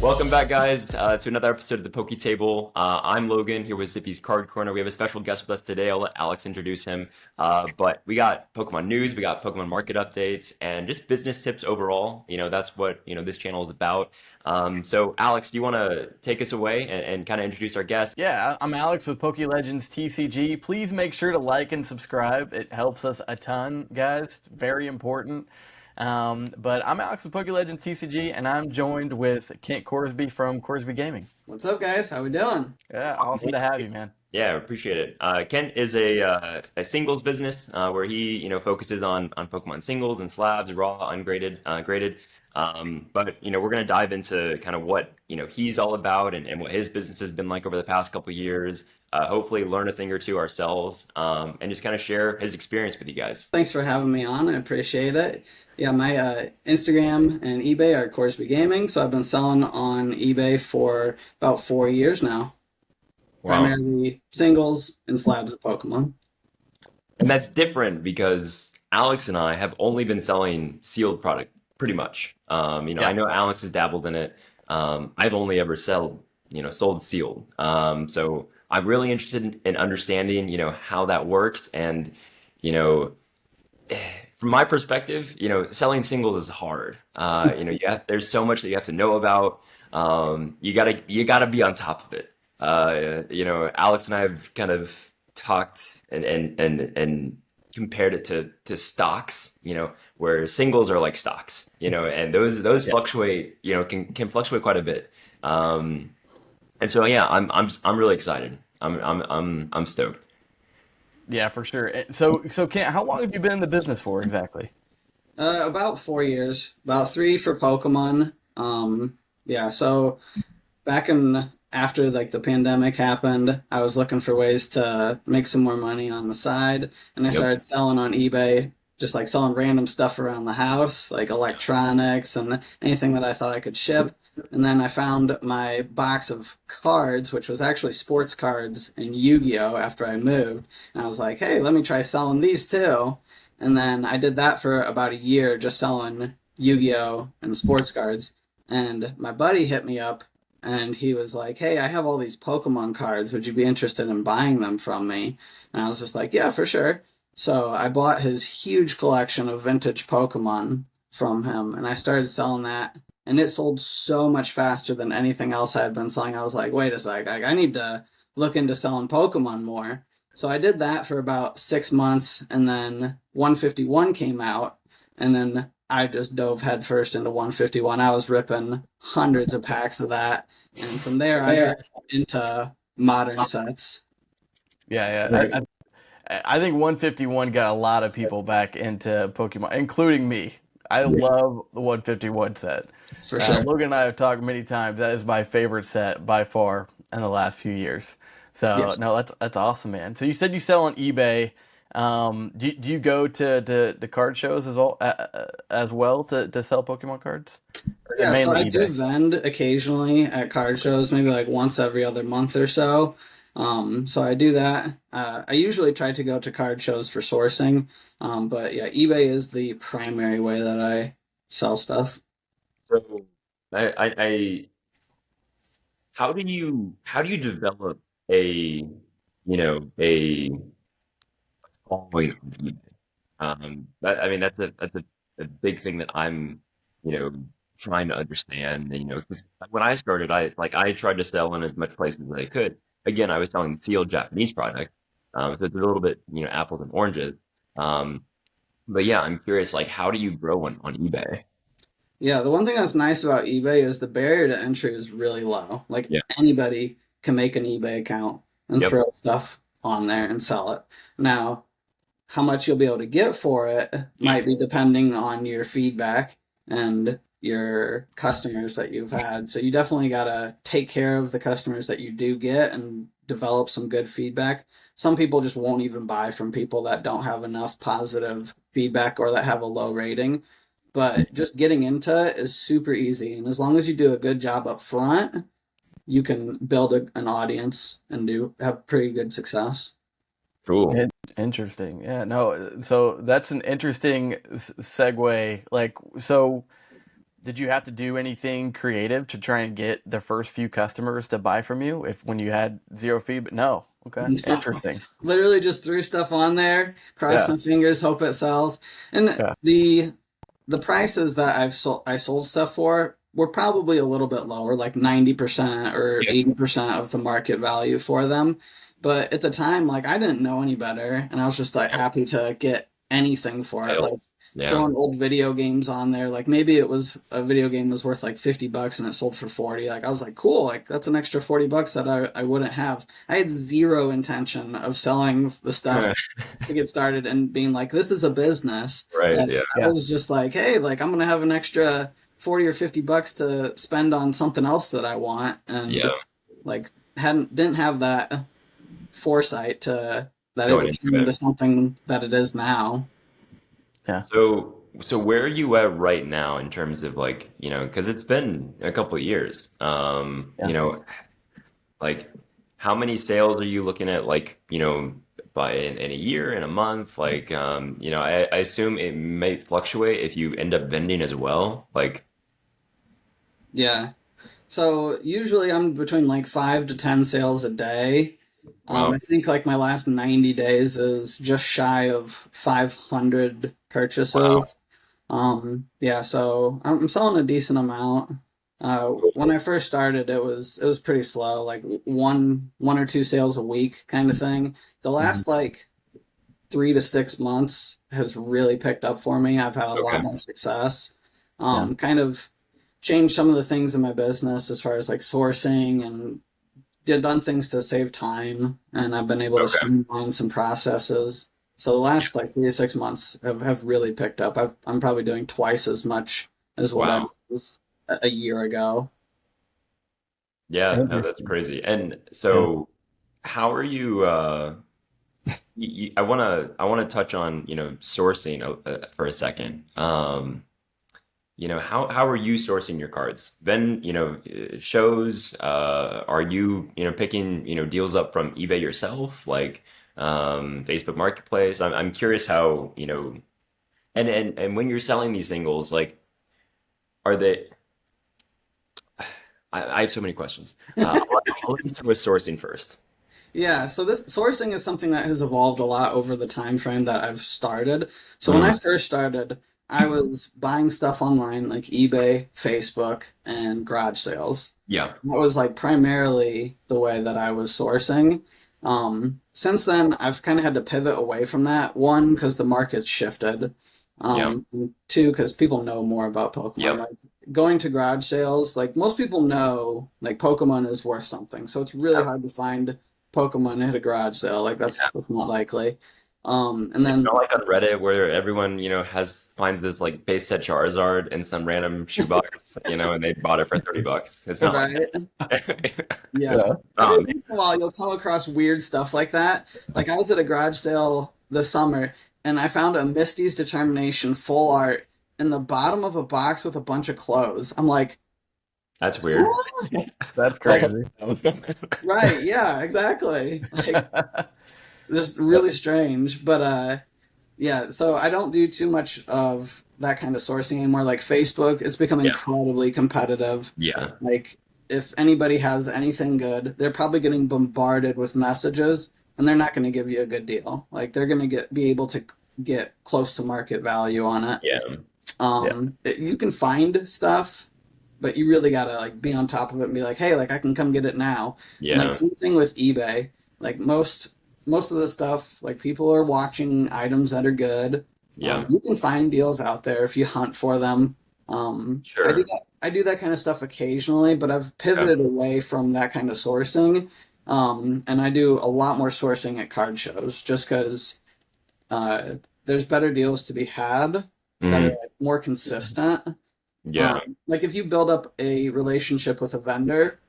Welcome back, guys, to another episode of the PokeTable. I'm Logan, here with Zippy's Card Corner. We have a special guest with us today. I'll let Alex introduce him. But we got Pokemon news, we got Pokemon market updates, and just business tips overall. That's what, this channel is about. So, Alex, do you want to take us away and kind of introduce our guest? Yeah, I'm Alex with Poke Legends TCG. Please make sure to like and subscribe. It helps us a ton, guys. It's very important. But I'm Alex with Poke Legends TCG, and I'm joined with Kent Corsbie from Corsbie Gaming. What's up, guys? How we doing? Yeah, awesome to have you, man. Yeah, appreciate it. Kent is a singles business where he focuses on Pokemon singles and slabs, raw, ungraded, graded. But we're gonna dive into kind of what he's all about and what his business has been like over the past couple of years. Hopefully, learn a thing or two ourselves, and just kind of share his experience with you guys. Thanks for having me on. I appreciate it. Yeah, my Instagram and eBay are Corsbie Gaming, so I've been selling on eBay for about 4 years now. Wow. Primarily singles and slabs of Pokemon. And that's different because Alex and I have only been selling sealed product pretty much. I know Alex has dabbled in it. I've only ever sold sealed. So I'm really interested in understanding, how that works. And, from my perspective, selling singles is hard. There's so much that you have to know about. You gotta be on top of it. Alex and I have kind of talked and compared it to stocks, where singles are like stocks, and those fluctuate, can fluctuate quite a bit. And so yeah, I'm really excited. I'm stoked. Yeah, for sure. So Kent, how long have you been in the business for exactly? About 4 years, about three for Pokemon. Yeah, so back in after like the pandemic happened, I was looking for ways to make some more money on the side, and I Yep. started selling on eBay, just like selling random stuff around the house, like electronics and anything that I thought I could ship. And then I found my box of cards, which was actually sports cards and Yu-Gi-Oh! After I moved. And I was like, hey, let me try selling these too. And then I did that for about a year, just selling Yu-Gi-Oh! And sports cards. And my buddy hit me up and he was like, hey, I have all these Pokemon cards. Would you be interested in buying them from me? And I was just like, yeah, for sure. So I bought his huge collection of vintage Pokemon from him and I started selling that. And it sold so much faster than anything else I had been selling. I was like, wait a sec, I need to look into selling Pokemon more. So I did that for about 6 months, and then 151 came out, and then I just dove headfirst into 151. I was ripping hundreds of packs of that, and from there I got into modern sets. Yeah, Right. yeah. I think 151 got a lot of people back into Pokemon, including me. I love the 151 set. For sure. Logan and I have talked many times. That is my favorite set by far in the last few years. So Yes. no, that's awesome, man. So you said you sell on eBay. Do you go to card shows as well to sell Pokemon cards? Or is it Yeah, so I mainly do eBay? vend occasionally at card shows, maybe like once every other month or so. So I do that. I usually try to go to card shows for sourcing, but yeah, eBay is the primary way that I sell stuff. So I how do you develop a following on eBay? I mean that's a big thing that I'm you know trying to understand. 'Cause when I started, I tried to sell in as much places as I could. Again, I was selling sealed Japanese product, so it's a little bit apples and oranges. Um, but yeah, I'm curious, like how do you grow on eBay? Yeah, the one thing that's nice about eBay is the barrier to entry is really low. Like Yeah. anybody can make an eBay account and Yep. throw stuff on there and sell it. Now, how much you'll be able to get for it might be depending on your feedback and your customers that you've had. So you definitely got to take care of the customers that you do get and develop some good feedback. Some people just won't even buy from people that don't have enough positive feedback or that have a low rating. But just getting into it is super easy. And as long as you do a good job up front, you can build an audience and do have pretty good success. Cool. Interesting. Yeah, no. So that's an interesting segue. Like, so did you have to do anything creative to try and get the first few customers to buy from you if when you had zero feedback? No. Okay. No, Interesting. literally just threw stuff on there, cross Yeah. my fingers, hope it sells. And Yeah. the prices that I sold stuff for were probably a little bit lower, like 90% or Yeah. 80% of the market value for them. But at the time, like I didn't know any better, and I was just like happy to get anything for it. Like Sales. Yeah. throwing old video games on there. Like maybe it was a video game was worth like $50 and it sold for 40. Like I was like, cool, like that's an extra $40 that I wouldn't have. I had zero intention of selling the stuff to get started and being like, this is a business. Right. Like Yeah. I Yeah. was just like, hey, like I'm gonna have an extra 40 or $50 to spend on something else that I want, and Yeah. like didn't have that foresight to that it Going would into turn it. into something that it is now. Yeah. So where are you at right now in terms of like, because it's been a couple of years. Yeah. Like how many sales are you looking at like, by in a year, in a month? Like, I assume it may fluctuate if you end up vending as well. Like, Yeah. So usually I'm between like 5 to 10 sales a day. wow. I think like my last 90 days is just shy of 500 Wow. purchases. Yeah, so I'm selling a decent amount. When Cool. I first started, it was pretty slow, like one or two sales a week kind of thing. The Mhm. last like 3 to 6 months has really picked up for me. I've had a lot Okay. more success. Yeah. Kind of changed some of the things in my business as far as like sourcing and did done things to save time, and I've been able to Okay. streamline some processes. So the last like 3 to 6 months have really picked up. I'm probably doing twice as much as what I Wow. was a year ago. Yeah, no, that's Interesting. crazy. And Yeah. so how are you, I wanna touch on, sourcing for a second. How are you sourcing your cards? Then, shows, are you, picking, deals up from eBay yourself, like Facebook Marketplace? I'm curious how, and when you're selling these singles, like, are they, I have so many questions. Let me start with sourcing first. Yeah, so this sourcing is something that has evolved a lot over the time frame that I've started. So when Mm, I first started, I was buying stuff online like eBay, Facebook, and garage sales. yeah, That was like primarily the way that I was sourcing. Since then, I've kind of had to pivot away from that. One, because the market's shifted. yeah, And two, because people know more about Pokemon. yep, Like going to garage sales, like most people know, like Pokemon is worth something. So it's really yep, hard to find Pokemon at a garage sale. Like yeah. that's not likely. And It's then not like on Reddit where everyone, has finds this like base set Charizard in some random shoebox, and they bought it for $30. It's not like right. that. Yeah. Yeah. Every Oh once in a while, you'll come across weird stuff like that. Like I was at a garage sale this summer, and I found a Misty's Determination full art in the bottom of a box with a bunch of clothes. I'm like, that's weird. what? That's That's Like, crazy. right? Yeah, exactly. Like, just really strange. But yeah. So I don't do too much of that kind of sourcing anymore. Like Facebook, it's become Yeah, incredibly competitive. yeah, Like, if anybody has anything good, they're probably getting bombarded with messages, and they're not going to give you a good deal. Like, they're going to be able to get close to market value on it. yeah, Yeah. You can find stuff, but you really gotta like be on top of it and be like, hey, like I can come get it now. And like yeah, same thing with eBay. Like most of the stuff, like people are watching items that are good. yeah. You can find deals out there if you hunt for them. Sure. I do that kind of stuff occasionally, but I've Yeah. pivoted away from that kind of sourcing. And I do a lot more sourcing at card shows just because uh, there's better deals to be had that are Mm, like more consistent. yeah. Like if you build up a relationship with a vendor,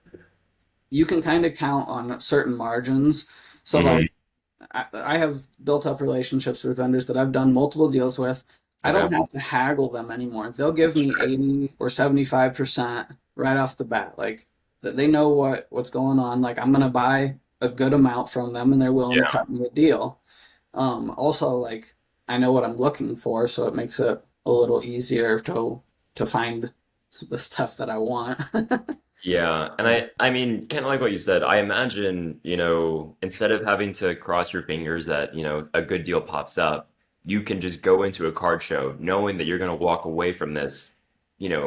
you can kind of count on certain margins. So Hmm. like I have built up relationships with vendors that I've done multiple deals with. I Okay. don't have to haggle them anymore. They'll give me Sure. 80 or 75% right off the bat. Like they know what's going on. Like I'm gonna buy a good amount from them and they're willing to Yeah. cut me a deal. Also like I know what I'm looking for, so it makes it a little easier to find the stuff that I want. Yeah, and I mean, kind of like what you said, I imagine, instead of having to cross your fingers that, a good deal pops up, you can just go into a card show knowing that you're going to walk away from this,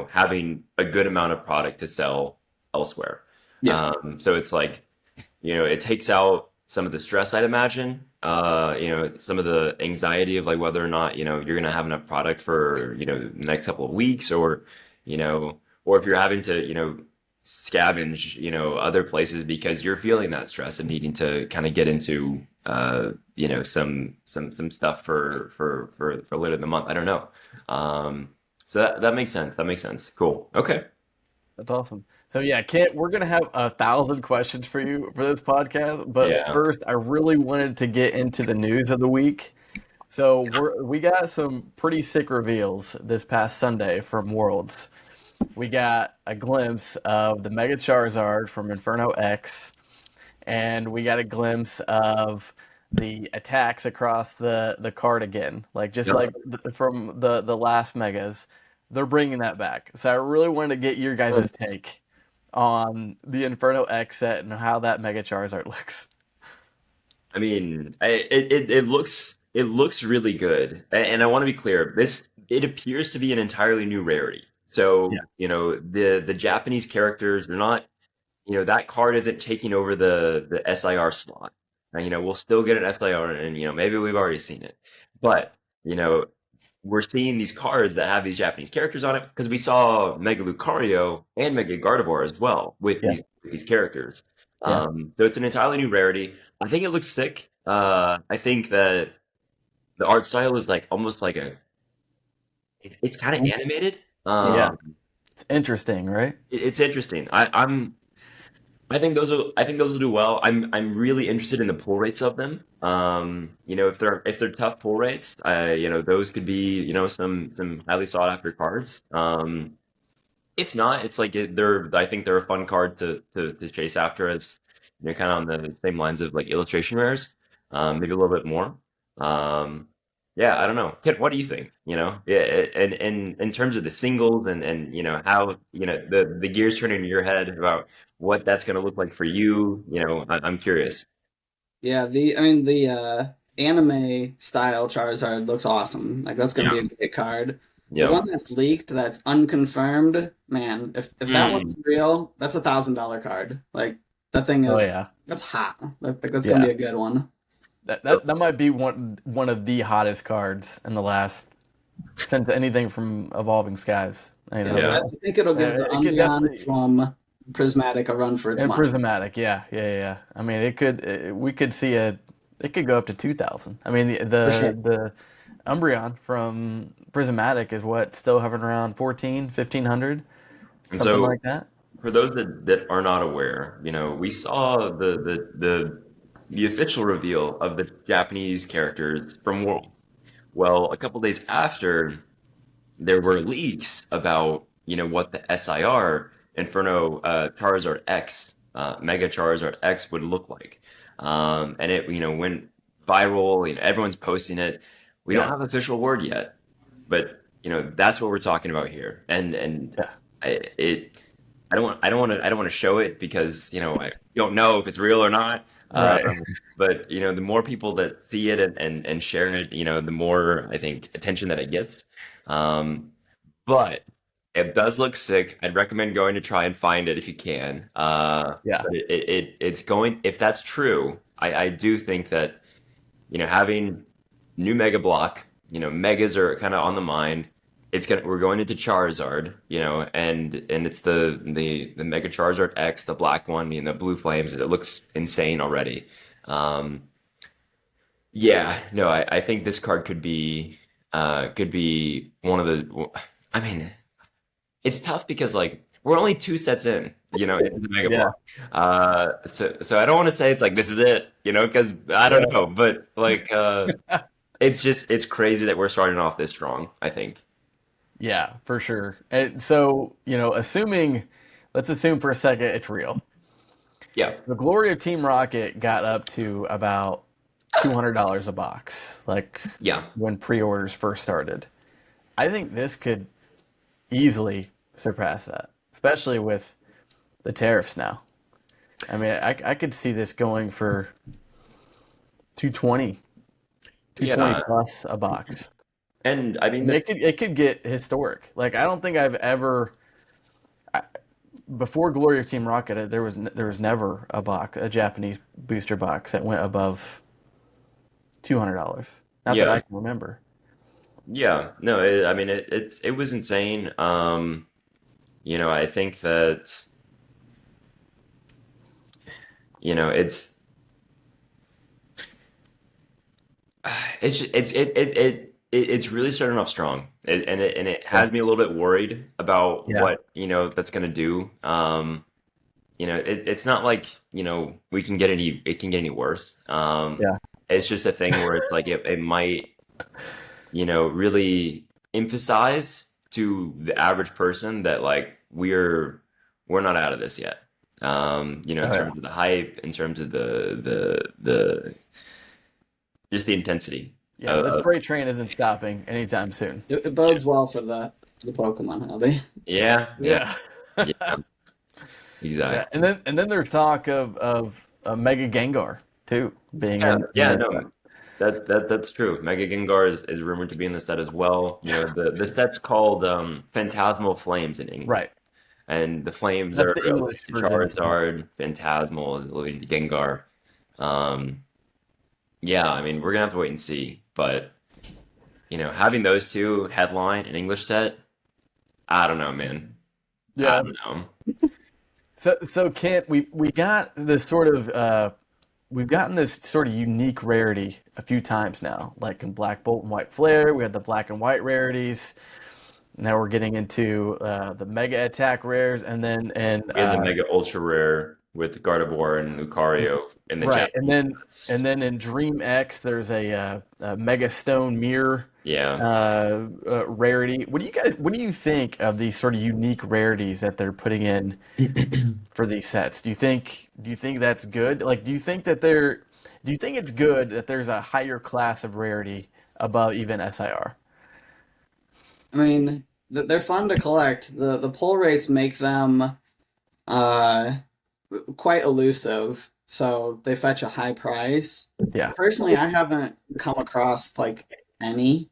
having a good amount of product to sell elsewhere. Yeah. So it's like, it takes out some of the stress, I'd imagine, some of the anxiety of like whether or not, you're going to have enough product for, the next couple of weeks you know, or if you're having to, scavenge, other places because you're feeling that stress and needing to kind of get into, some stuff for later in the month. I don't know. So that makes sense. That makes sense. Cool. Okay. That's awesome. So yeah, Kent, we're gonna have 1,000 questions for you for this podcast, but Yeah. first, I really wanted to get into the news of the week. So we got some pretty sick reveals this past Sunday from Worlds. We got a glimpse of the Mega Charizard from Inferno X, and we got a glimpse of the attacks across the card again, like just Yep. like from the last Megas. They're bringing that back. So I really wanted to get your guys' take on the Inferno X set and how that Mega Charizard looks. I mean, it looks really good, and I want to be clear. It appears to be an entirely new rarity. Yeah, So, the Japanese characters, they're not, that card isn't taking over the SIR slot. And, we'll still get an SIR, and maybe we've already seen it, but you know, we're seeing these cards that have these Japanese characters on it because we saw Mega Lucario and Mega Gardevoir as well with yeah, these characters. yeah. So it's an entirely new rarity. I think it looks sick. I think that the art style is like almost like it's kind of animated. Yeah, it's interesting, right? It's interesting. I think those will do well. I'm really interested in the pull rates of them. If they're tough pull rates, those could be some highly sought after cards. If not, it's like I think they're a fun card to chase after as kind of on the same lines of like illustration rares, maybe a little bit more. Um, yeah, I don't know. Kit, what do you think? Yeah, and in terms of the singles and how the gears turn in your head about what that's going to look like for you. I'm curious. Yeah, the anime style Charizard looks awesome. Like that's gonna Yeah. be a great card. The Yeah. one that's leaked, that's unconfirmed, man, if that Mm. one's real, that's $1,000 card. Like that thing Oh is yeah, that's hot. That's gonna yeah. be a good one. That might be one of the hottest cards in the last since anything from Evolving Skies. Yeah, Yeah. I think it'll give the It could Umbreon definitely from Prismatic a run for its and money. Prismatic, yeah. I mean, we could see it could go up to 2,000. I mean, For sure. the Umbreon from Prismatic is what still hovering around 14, 1,500, And something so like that. for those that are not aware, we saw the official reveal of the Japanese characters from Worlds. Well, a couple days after, there were leaks about what the SIR Inferno Charizard X Mega Charizard X would look like, and it went viral. Everyone's posting it. We don't Yeah, have official word yet, but that's what we're talking about here. And yeah, it I don't want to show it because I don't know if it's real or not. right. But the more people that see it and share it, the more I think attention that it gets. Um, but it does look sick. I'd recommend going to try and find it if you can. Yeah, But it's going, if that's true, I do think that having new Mega Block, Megas are kind of on the mind. We're going into Charizard, and it's the Mega Charizard X, the black one, the blue flames. It looks insane already. Um, yeah, no, I think this card could be one of the. I mean, it's tough because like we're only two sets in, into the Mega yeah, Block. So I don't want to say it's like this is it, because I don't right. know, but like it's crazy that we're starting off this strong, I think. Yeah, for sure. And so, let's assume for a second it's real. Yeah. The glory of Team Rocket got up to about $200 a box, like Yeah. when pre-orders first started. I think this could easily surpass that, especially with the tariffs now. I mean, I could see this going for 220, 220 Yeah, plus a box. and I I mean mean, the it could get historic. Like I don't think I've ever before Glory of Team Rocket, there was never a Japanese booster box that went above $200. Not that yeah, I can remember. yeah. No, I mean it was insane. I think that you know it's really starting off strong, and it Yeah, has me a little bit worried about yeah, what that's gonna do. It's not like we can get any it can get any worse. yeah. It's just a thing where it's like it might really emphasize to the average person that like we're not out of this yet. In Oh yeah. terms of the hype, in terms of the just the intensity. Yeah, this freight train isn't stopping anytime soon. It Yeah, bodes well for the Pokemon hobby. yeah, yeah, Yeah. yeah, Yeah, exactly. and then there's talk of a Mega Gengar too being Yeah, in yeah, this. no, that's true. Mega Gengar is rumored to be in the set as well. The set's called Phantasmal Flames in English. Right. And the flames That's are the English to version. Charizard, Phantasmal, Logan to Gengar. Um, yeah, I mean, we're gonna have to wait and see. But having those two headline an English set, I don't know, man. I Yeah. don't know. So Kent, we got this sort of we've gotten this sort of unique rarity a few times now. Like in Black Bolt and White Flare, we had the black and white rarities. Now we're getting into the Mega Attack rares, and then and We had the Mega Ultra Rare with Gardevoir and Lucario in the right, and Japanese then sets. and then in Dream X, there's a Mega Stone Mirror Yeah. rarity. What do you think of these sort of unique rarities that they're putting in for these sets? Do you think that's good? Like, do you think it's good that there's a higher class of rarity above even SIR? I mean, they're fun to collect. The pull rates make them uh, quite elusive, so they fetch a high price. Yeah, Personally, I haven't come across like any.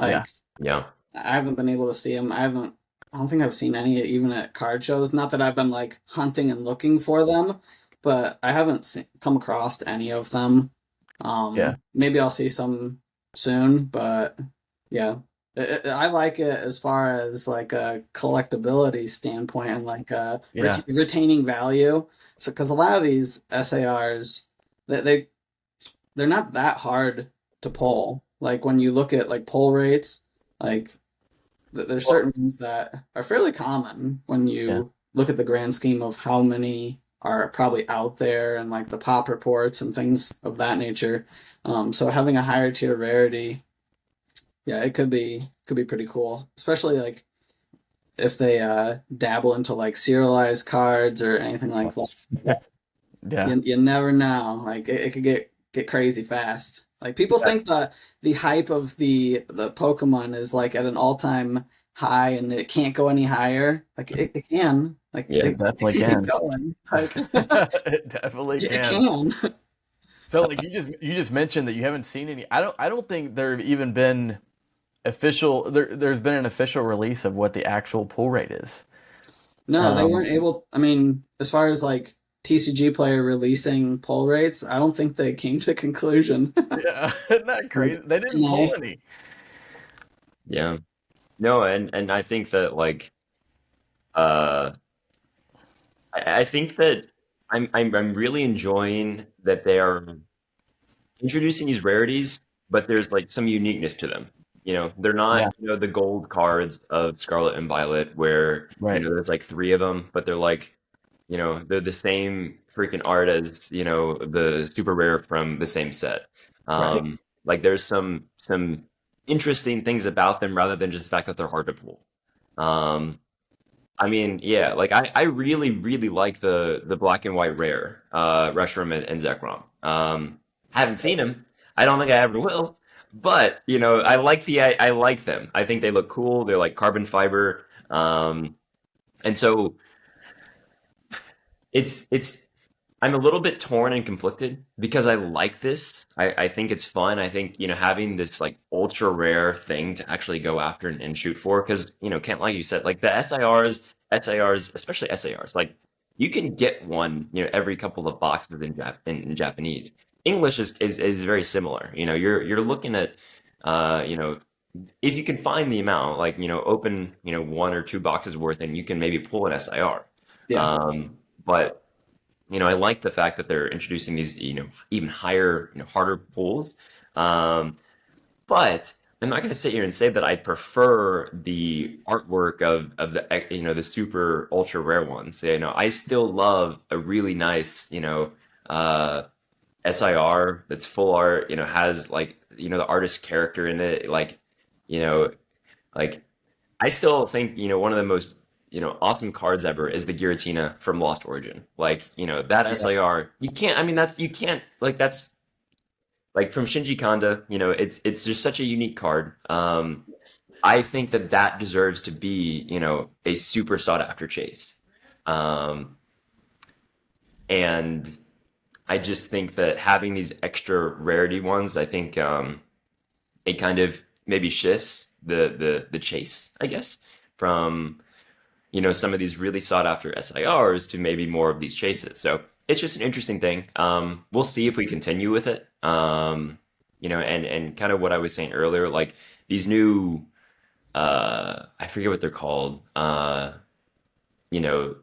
yeah, Like Yeah. I haven't been able to see them. I don't think I've seen any even at card shows. Not that I've been like hunting and looking for them, but I haven't come across any of them. yeah, Maybe I'll see some soon, but yeah, I like it as far as like a collectability standpoint and like yeah, retaining value. So because a lot of these SARs, they they're not that hard to pull. Like when you look at like pull rates, like there's Well, certain things that are fairly common when yeah. you look at the grand scheme of how many are probably out there and like the pop reports and things of that nature. So having a higher tier rarity, yeah, it could be pretty cool, especially like if they dabble into like serialized cards or anything like that. Yeah. You never know. Like it could get crazy fast. Like people think that the hype of the Pokemon is like at an all-time high and it can't go any higher. Like it can. Like yeah. It it definitely can keep can. going. Like It definitely it can. can. So like you just mentioned that you haven't seen any. I don't think there have even been there's been an official release of what the actual pull rate is. No, they Um weren't able. I mean, as far as like TCG player releasing poll rates, I don't think they came to a conclusion. yeah, isn't that Like, crazy? They didn't pull no. any. Yeah. No, and I think that like uh I think that I'm really enjoying that they are introducing these rarities, but there's like some uniqueness to them. They're Yeah, not, the gold cards of Scarlet and Violet where, right, there's like three of them, but they're like, they're the same freaking art as, the super rare from the same set. right. Like there's some interesting things about them rather than just the fact that they're hard to pull. Um, I mean, yeah, like I really, really like the black and white rare, Reshiram and Zekrom. Haven't seen them. I don't think I ever will. But, I like them. I think they look cool. They're like carbon fiber. And so it's I'm a little bit torn and conflicted because I like this. I think it's fun. I think, having this like ultra rare thing to actually go after and shoot for, because, can't, like you said, like the SIRs, especially SARs, like you can get one, every couple of boxes in Japanese. English is very similar. You're looking at, if you can find the amount, like, open, one or two boxes worth, and you can maybe pull an SIR. Yeah. But I like the fact that they're introducing these, even higher, harder pulls. Um, but I'm not going to sit here and say that I prefer the artwork of the, the super ultra rare ones. I still love a really nice, SIR that's full art, has like, the artist character in it. Like, you know, like I still think, one of the most, awesome cards ever is the Giratina from Lost Origin. Like, that Yeah. SIR, you can't, I mean, you can't, like, that's like from Shinji Kanda, it's just such a unique card. I think that that deserves to be, a super sought after chase. Um, and I just think that having these extra rarity ones, I think, it kind of maybe shifts the chase, I guess, from some of these really sought after SIRs to maybe more of these chases. So it's just an interesting thing. We'll see if we continue with it. And kind of what I was saying earlier, like these new, I forget what they're called. You know,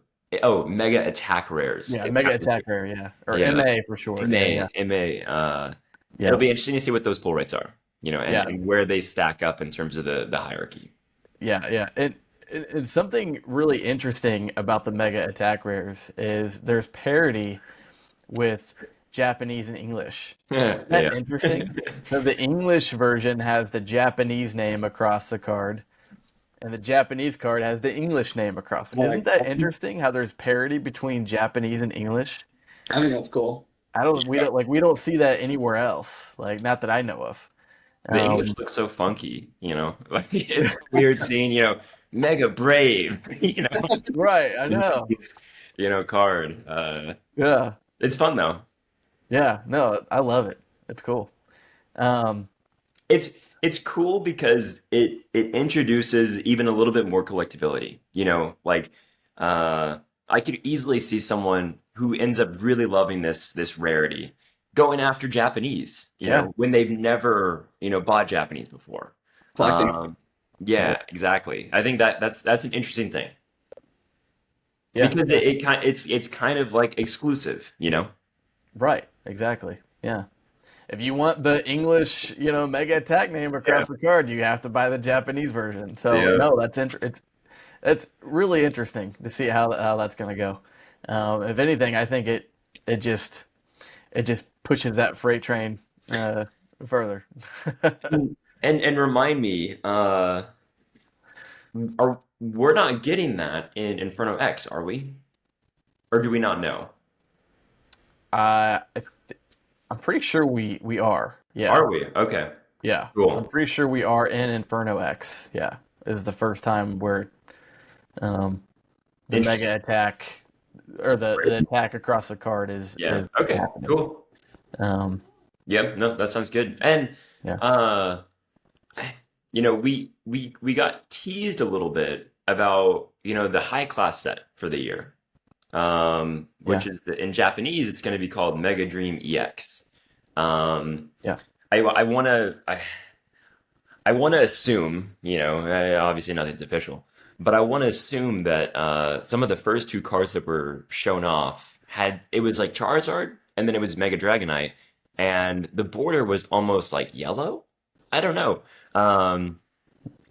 mega attack rares. Yeah, Mega Attack Rare, yeah, or Yeah, MA for short. Yeah, MA, yeah, MA. It'll yeah, be interesting to see what those pull rates are. And, yeah, and where they stack up in terms of the hierarchy. yeah, yeah. And something really interesting about the Mega Attack Rares is there's parity with Japanese and English. Isn't that Yeah. interesting? So the English version has the Japanese name across the card, and the Japanese card has the English name across it. Isn't that interesting how there's parity between Japanese and English? I think that's cool. We don't see that anywhere else. Like not that I know of. The English Um, looks so funky, Like it's weird seeing, Mega Brave, right, I know. Japanese, card. Yeah, It's fun though. yeah. No, I love it. It's cool. Um, It's it's cool because it introduces even a little bit more collectability. Like I could easily see someone who ends up really loving this rarity going after Japanese, yeah, when they've never, bought Japanese before. Collecting. yeah, Yeah, exactly. I think that's an interesting thing yeah. because it's kind of like exclusive. Right, exactly. Yeah. If you want the English, Mega Attack name Yeah. across the card, you have to buy the Japanese version. So Yeah. no, it's really interesting to see how that's going to go. If anything, I think it just pushes that freight train further. And remind me, we're not getting that in Inferno X, are we? Or do we not know? I I'm pretty sure we are. Yeah, Are we? Okay, yeah. I'm cool. pretty sure we are in Inferno X. Yeah, is the first time where um, the Interesting. Mega Attack or the attack across the card Yeah. is Okay, happening. cool. Um, Yep, no, that sounds good. And yeah, uh we got teased a little bit about, the high class set for the year. yeah, Which is in Japanese, it's going to be called Mega Dream EX. Um, yeah, I want to assume, obviously nothing's official, but I want to assume that some of the first two cards that were shown off it was like Charizard and then it was Mega Dragonite, and the border was almost like yellow. I don't know. Um,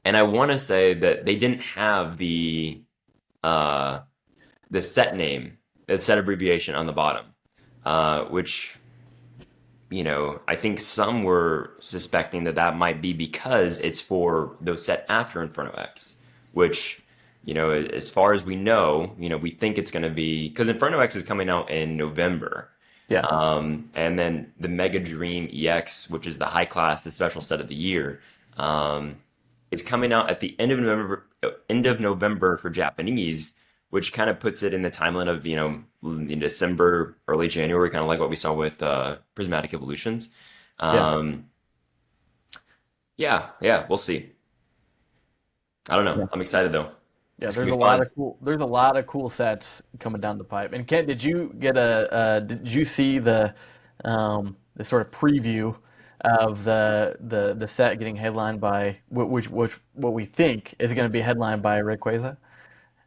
and I want to say that they didn't have uh, the set name, the set abbreviation on the bottom, which, I think some were suspecting that that might be because it's for the set after Inferno X, which, as far as we know, we think it's going to be because Inferno X is coming out in November. yeah, And then the Mega Dream EX, which is the high class, the special set of the year, is coming out at the end of November for Japanese, which kind of puts it in the timeline of, in December, early January, kind of like what we saw with Prismatic Evolutions. Yeah. Um, yeah, yeah, we'll see. I don't know. Yeah. I'm excited though. Yeah, It's gonna be fun. there's a lot of cool sets coming down the pipe. And Kent, did you see the sort of preview of the set getting headlined by which what we think is going to be headlined by Rayquaza?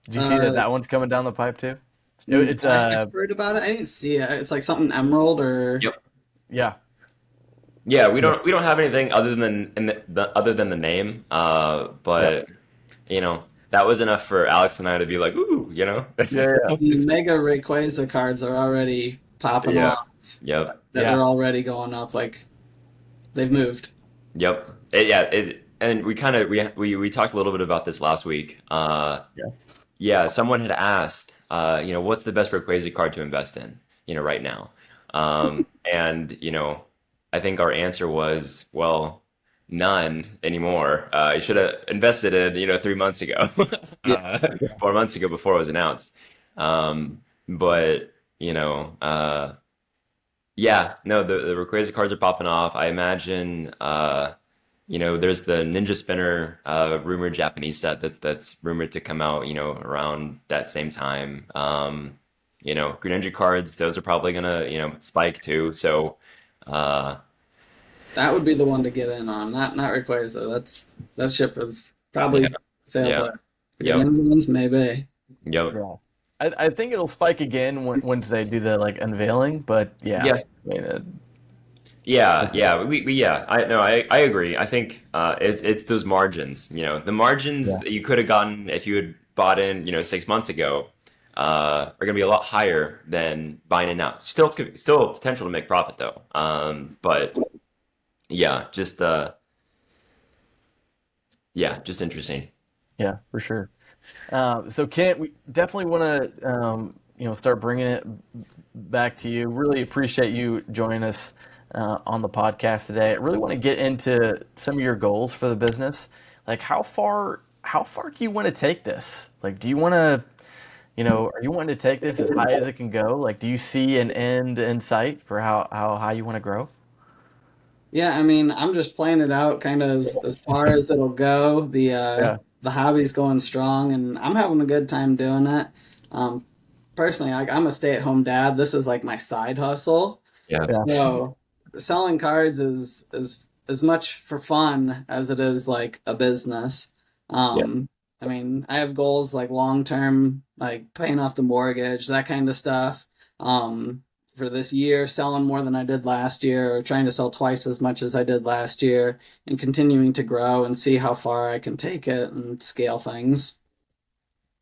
Did you see that Uh, that one's coming down the pipe too? It's I've heard about it. I didn't see it. It's like something emerald or Yep. yeah. Yeah, we Yeah. don't have anything other than other than the name. Yeah. But that was enough for Alex and I to be like, ooh, Yeah. the Mega Rayquaza cards are already popping Yeah. off. Yep. That Yeah. they're already going up. Like they've moved. Yep. And we kind of we talked a little bit about this last week. Yeah. Yeah, someone had asked, what's the best Rayquaza card to invest in, right now? And I think our answer was, well, none anymore. You should have invested in, 3 months ago, Yeah. 4 months ago before it was announced. But yeah, no, the Rayquaza cards are popping off. I imagine, there's the Ninja Spinner rumored Japanese set that's rumored to come out, around that same time. Greninja cards, those are probably gonna, spike too. So, uh, That would be the one to get in on. Not Rayquaza. That ship is yeah, probably sailed, yeah, but the yep, Greninja ones maybe. yep, Yeah. I think it'll spike again once they do the like unveiling, but yeah. yeah, I mean, yeah, yeah. Yeah. I agree. I think it's those margins. The margins yeah. that you could have gotten if you had bought in, 6 months ago, are going to be a lot higher than buying it now. Still potential to make profit though. But yeah, just interesting. Yeah, for sure. So Kent, we definitely want to start bringing it back to you. Really appreciate you joining us on the podcast today. I really want to get into some of your goals for the business. Like how far do you want to take this? Like, do you want to are you wanting to take this as high as it can go? Like, do you see an end in sight for how high you want to grow? Yeah, I mean, I'm just playing it out kind of as far as it'll go. Yeah, The hobby's going strong and I'm having a good time doing it. Um, Personally, I'm a stay-at-home dad. This is like my side hustle. Yeah. yeah, So selling cards is as much for fun as it is like a business. yeah, I mean, I have goals like long term, like paying off the mortgage, that kind of stuff. For this year, selling more than I did last year, or trying to sell twice as much as I did last year, and continuing to grow and see how far I can take it and scale things.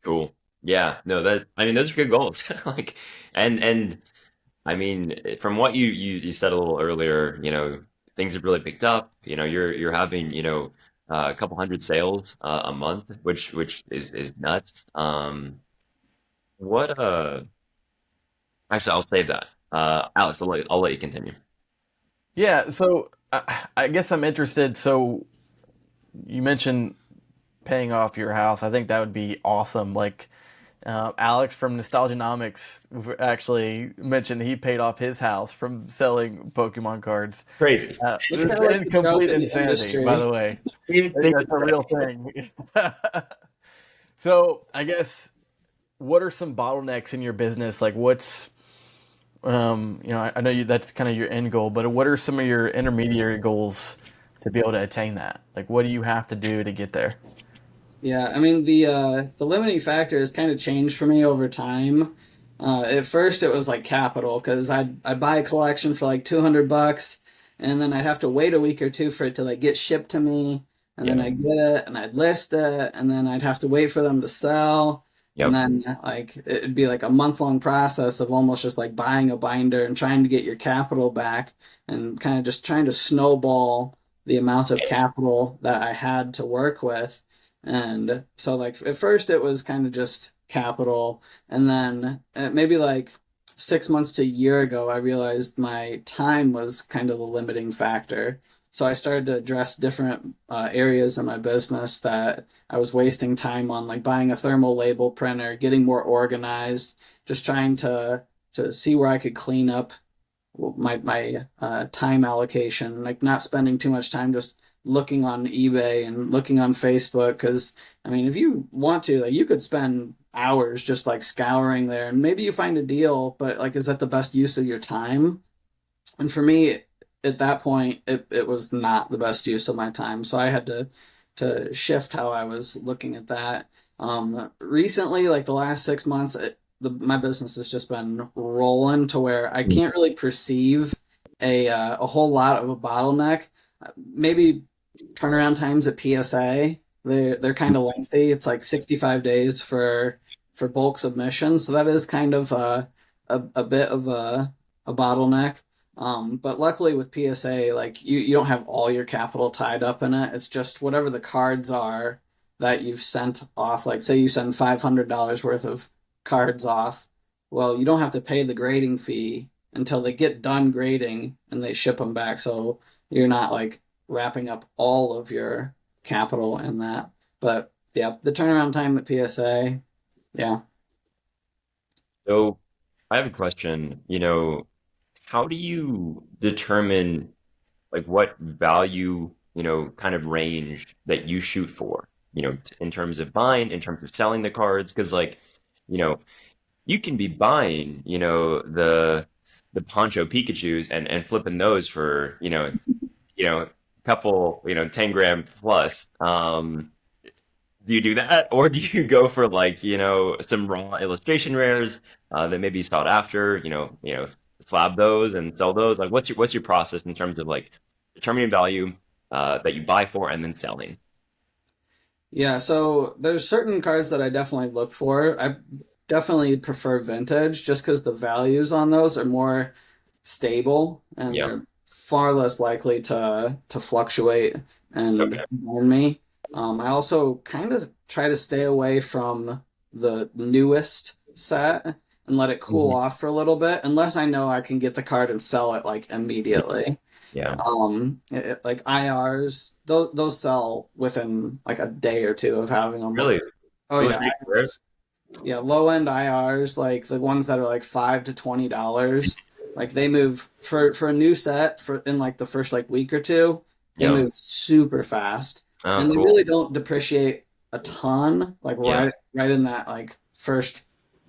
Cool. Yeah. No, I mean, those are good goals. Like, and I mean, from what you said a little earlier, things have really picked up. You're having, a couple hundred sales a month, which is nuts. What Actually, I'll save that. Alex, I'll let you continue. yeah. So I guess I'm interested. So you mentioned paying off your house. I think that would be awesome. Like Alex from Nostalgianomics actually mentioned he paid off his house from selling Pokemon cards. Crazy. It's It's kind of like in the joke complete in the insanity, by industry. the way. We didn't think That's a real thing. So I guess what are some bottlenecks in your business? Like what's I know that's kind of your end goal, but what are some of your intermediary goals to be able to attain that? Like what do you have to do to get there? Yeah, I mean the limiting factor has kind of changed for me over time. At first, it was like capital because I'd buy a collection for like $200, and then I'd have to wait a week or two for it to like get shipped to me, and then Yeah. I'd get it and I'd list it, and then I'd have to wait for them to sell, and Yep. then like it'd be like a month-long process of almost just like buying a binder and trying to get your capital back, and kind of just trying to snowball the amount of capital that I had to work with. And so, like, at first it was kind of just capital. And then maybe like 6 months to a year ago, I realized my time was kind of the limiting factor. So I started to address different areas in my business that I was wasting time on, like buying a thermal label printer, getting more organized, just trying to see where I could clean up my time allocation, like not spending too much time just looking on eBay and looking on Facebook. Because I mean, if you want to, like, you could spend hours just like scouring there, and maybe you find a deal, but like, is that the best use of your time? And for me, at that point, it was not the best use of my time. So I had to shift how I was looking at that. Recently, like the last 6 months, my business has just been rolling to where I can't really perceive a whole lot of a bottleneck. Maybe turnaround times at PSA, they're kind of lengthy. It's like 65 days for bulk submission, so that is kind of a bit of a bottleneck. But luckily with PSA, like you don't have all your capital tied up in it. It's just whatever the cards are that you've sent off. Like say you send $500 worth of cards off. Well, you don't have to pay the grading fee until they get done grading and they ship them back. So you're not like wrapping up all of your capital in that. But yeah, the turnaround time at PSA, yeah. So I have a question. How do you determine like what value, kind of range that you shoot for, in terms of buying, in terms of selling the cards? Because like, you know, you can be buying, the Poncho Pikachus and flipping those for, a couple, 10 grand plus. Do you do that, or do you go for like, some raw illustration rares that may be sought after, slab those and sell those? Like, what's your process in terms of like determining value that you buy for and then selling? Yeah, so there's certain cards that I definitely look for. I definitely prefer vintage just because the values on those are more stable and Yeah. they're far less likely to fluctuate and Okay. burn me. I also kind of try to stay away from the newest set and let it cool Mhm. off for a little bit, unless I know I can get the card and sell it like immediately. Yeah. Like IRs, those sell within like a day or two of having them. Really? Oh yeah, Illustration rares? yeah, low end IRs, like the ones that are like $5 to $20, like they move for a new set for in like the first like week or two, they Yeah. move super fast, Oh, and they cool. really don't depreciate a ton, like Yeah. right in that like first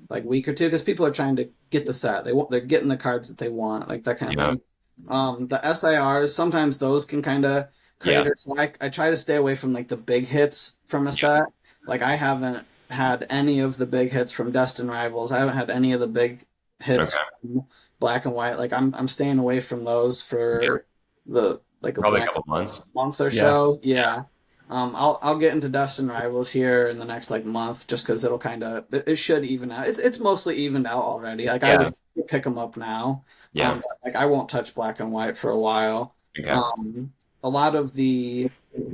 like week or two, because people are trying to get the set, they're getting the cards that they want, like that kind of Yeah. thing. The SIRs, sometimes those can kind of Yeah. crater. So I try to stay away from like the big hits from a Yeah. set. Like I haven't had any of the big hits from Destin Rivals. I haven't had any of the big hits Okay. from Black and White. Like I'm staying away from those Yeah. for the like the Probably a next couple months. month or Yeah. so. Yeah. Yeah. I'll get into Destin Rivals here in the next like month just because it'll kind of it should even out. It's mostly evened out already. Like I Yeah. would pick them up now. Yeah. But, like I won't touch Black and White for a while. Okay. Um, a lot of the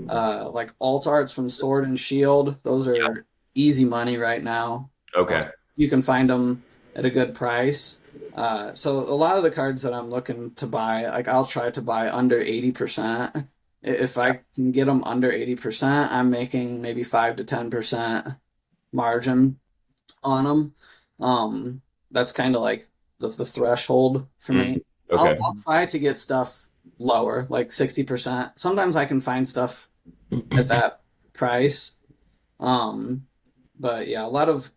like alt arts from Sword and Shield, those Yeah. are easy money right now. Okay. You can find them at a good price. So a lot of the cards that I'm looking to buy, like I'll try to buy under 80%. If I can get them under 80%, I'm making maybe 5 to 10% margin on them. That's kind of like the threshold for Mm. me. Okay. I'll try to get stuff lower, like 60%. Sometimes I can find stuff at that price. Um, but yeah, a lot of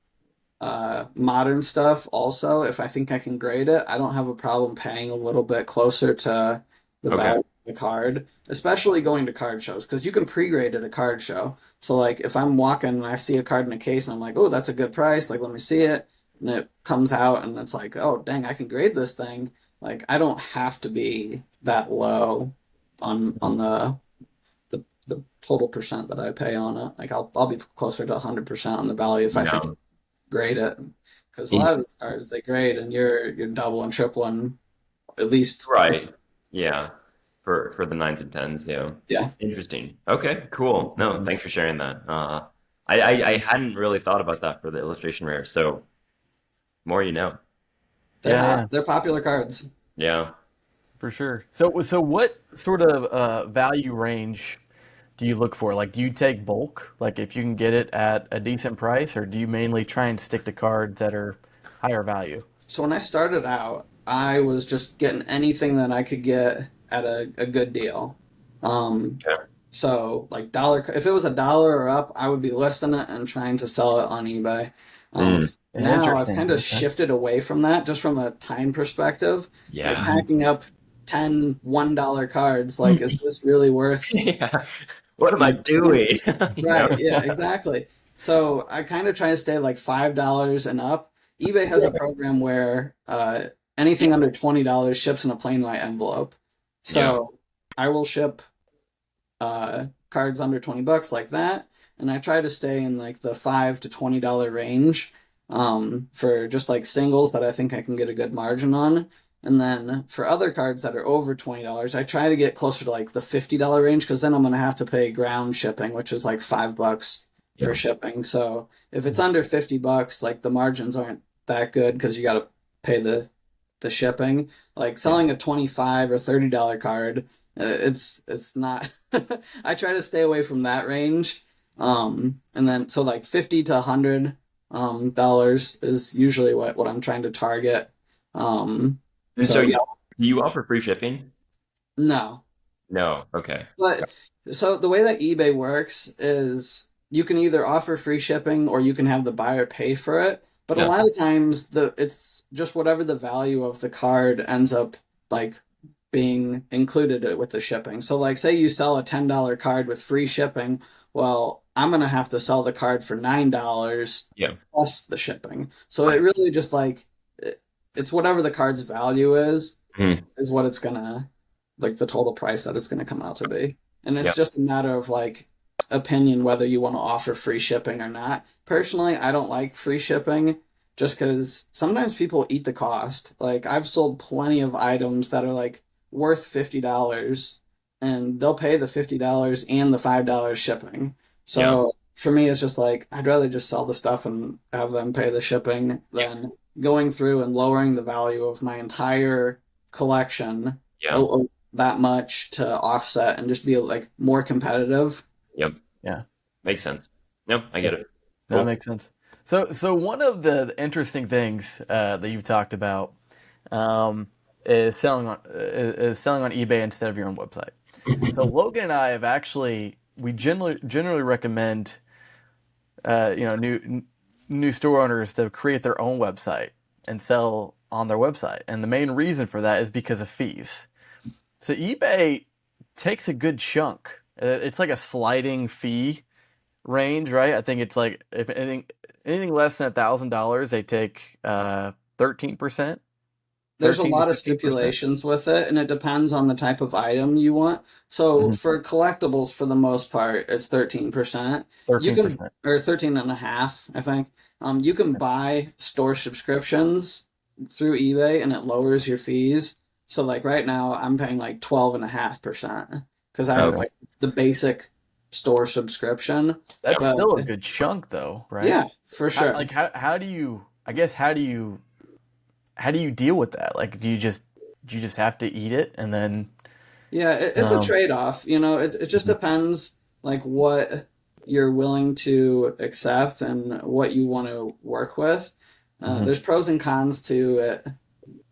modern stuff also, if I think I can grade it, I don't have a problem paying a little bit closer to the Okay. value of the card, especially going to card shows, because you can pre-grade at a card show. So like if I'm walking and I see a card in a case and I'm like, oh, that's a good price, like let me see it, and it comes out and it's like, oh dang, I can grade this thing. Like I don't have to be that low on the total percent that I pay on it. Like I'll be closer to 100% on the value if I think Yeah. grade it, because a In- lot of these cards they grade and you're doubling, tripling at least. right. Yeah. For the nines and tens. Yeah. Yeah, Interesting. Okay. Cool. No, thanks for sharing that. I hadn't really thought about that for the illustration rare. So more you know. they're Yeah, hot. yeah. They're popular cards. Yeah. For sure. So what sort of value range do you look for? Like, do you take bulk? Like, if you can get it at a decent price, or do you mainly try and stick to cards that are higher value? So when I started out, I was just getting anything that I could get at a good deal. Um, Okay. so like dollar, if it was a dollar or up, I would be listing it and trying to sell it on eBay. Mm, Now I've Interesting. kind of Okay. shifted away from that just from a time perspective. Like yeah. packing up 10 $1 cards, like is this really worth Yeah. What am I my time? doing? You know? Right, yeah, exactly. So I kind of try to stay like $5 and up. eBay has a program where anything under $20 ships in a plain white envelope. Yeah. So I will ship cards under $20 like that, and I try to stay in like the $5 to $20 range for just like singles that I think I can get a good margin on. And then for other cards that are over $20, I try to get closer to like the $50 range because then I'm gonna have to pay ground shipping, which is like $5 for Yeah. shipping. So if it's under $50, like the margins aren't that good because you gotta pay the shipping. Like Yeah. selling a 25 or $30 card, it's not. I try to stay away from that range. And then so like 50 to 100 dollars is usually what I'm trying to target. Um, And so so you yeah, do you offer free shipping? no. No. Okay. But so the way that eBay works is you can either offer free shipping or you can have the buyer pay for it. But a Yeah. lot of times it's just whatever the value of the card ends up like being included with the shipping. So like say you sell a $10 card with free shipping, well, I'm gonna have to sell the card for $9 Yeah. plus the shipping. So it Right. really just like it's whatever the card's value Mm, is what it's gonna like the total price that it's gonna come out to be. And yeah. it's just a matter of like opinion whether you want to offer free shipping or not. Personally, I don't like free shipping just because sometimes people eat the cost. Like I've sold plenty of items that are like worth $50 and they'll pay the $50 and the $5 shipping. Yeah. So for me, it's just like I'd rather just sell the stuff and have them pay the shipping Yeah. than going through and lowering the value of my entire collection Yeah. that much to offset and just be like more competitive. Yep. Yeah. Makes sense. No, I Yeah. get it. That Cool. makes sense. So one of the interesting things that you've talked about um, is selling on eBay instead of your own website. So Logan and I have actually we generally recommend new store owners to create their own website and sell on their website, and the main reason for that is because of fees. So eBay takes a good chunk. It's like a sliding fee range, right? I think it's like if anything less than $1,000, they take 13%, There's a 13 to lot of 15%. stipulations with it, and it depends on the type of item you want. So Mm-hmm. for collectibles, for the most part, it's 13%. You can, 13%. or 13 and a half, I think. You can buy store subscriptions through eBay, and it lowers your fees. So like right now, I'm paying like 12.5% because I have Okay. like the basic store subscription. That's But still a good chunk though, right? yeah, for sure. How do you I guess how do you deal with that? Like do you just have to eat it and then Yeah, it's a um trade-off. It just mhm, depends like what you're willing to accept and what you want to work with. mhm, There's pros and cons to it